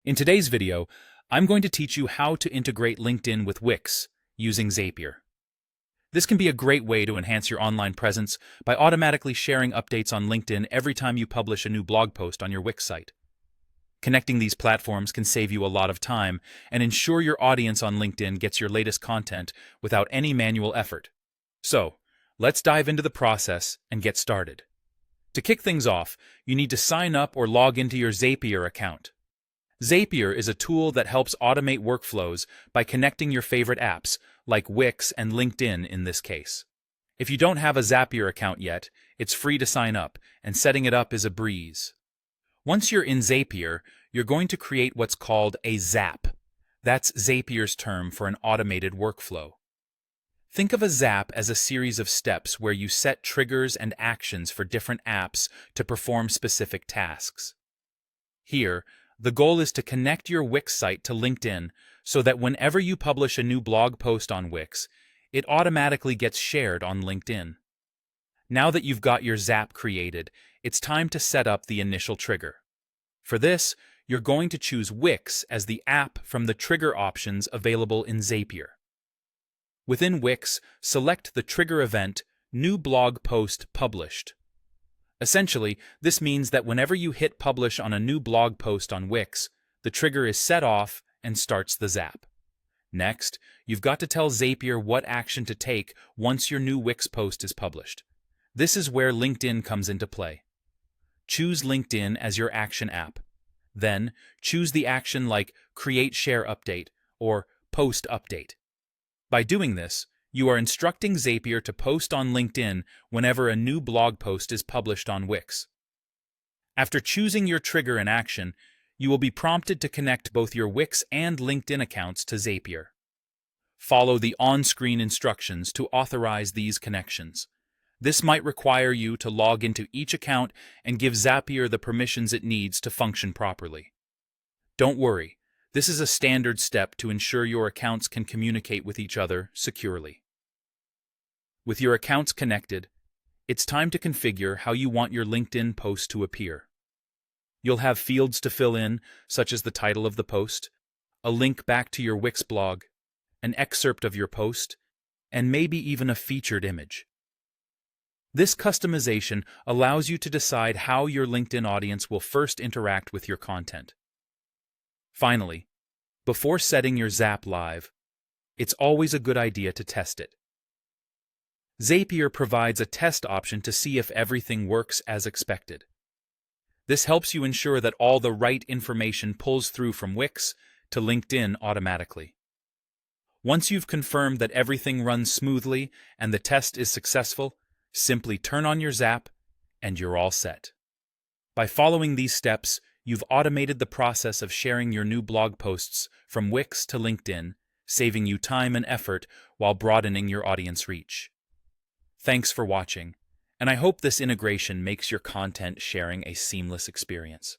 In today's video, I'm going to teach you how to integrate LinkedIn with Wix using Zapier. This can be a great way to enhance your online presence by automatically sharing updates on LinkedIn every time you publish a new blog post on your Wix site. Connecting these platforms can save you a lot of time and ensure your audience on LinkedIn gets your latest content without any manual effort. So, let's dive into the process and get started. To kick things off, you need to sign up or log into your Zapier account. Zapier is a tool that helps automate workflows by connecting your favorite apps, like Wix and LinkedIn in this case. If you don't have a Zapier account yet, it's free to sign up, and setting it up is a breeze. Once you're in Zapier, you're going to create what's called a Zap. That's Zapier's term for an automated workflow. Think of a Zap as a series of steps where you set triggers and actions for different apps to perform specific tasks. Here, the goal is to connect your Wix site to LinkedIn so that whenever you publish a new blog post on Wix, it automatically gets shared on LinkedIn. Now that you've got your Zap created, it's time to set up the initial trigger. For this, you're going to choose Wix as the app from the trigger options available in Zapier. Within Wix, select the trigger event, New Blog Post Published. Essentially, this means that whenever you hit publish on a new blog post on Wix, the trigger is set off and starts the Zap. Next, you've got to tell Zapier what action to take once your new Wix post is published. This is where LinkedIn comes into play. Choose LinkedIn as your action app. Then, choose the action like Create Share Update or Post Update. By doing this, you are instructing Zapier to post on LinkedIn whenever a new blog post is published on Wix. After choosing your trigger and action, you will be prompted to connect both your Wix and LinkedIn accounts to Zapier. Follow the on-screen instructions to authorize these connections. This might require you to log into each account and give Zapier the permissions it needs to function properly. Don't worry. This is a standard step to ensure your accounts can communicate with each other securely. With your accounts connected, it's time to configure how you want your LinkedIn post to appear. You'll have fields to fill in, such as the title of the post, a link back to your Wix blog, an excerpt of your post, and maybe even a featured image. This customization allows you to decide how your LinkedIn audience will first interact with your content. Finally, before setting your Zap live, it's always a good idea to test it. Zapier provides a test option to see if everything works as expected. This helps you ensure that all the right information pulls through from Wix to LinkedIn automatically. Once you've confirmed that everything runs smoothly and the test is successful, simply turn on your Zap and you're all set. By following these steps, you've automated the process of sharing your new blog posts from Wix to LinkedIn, saving you time and effort while broadening your audience reach. Thanks for watching, and I hope this integration makes your content sharing a seamless experience.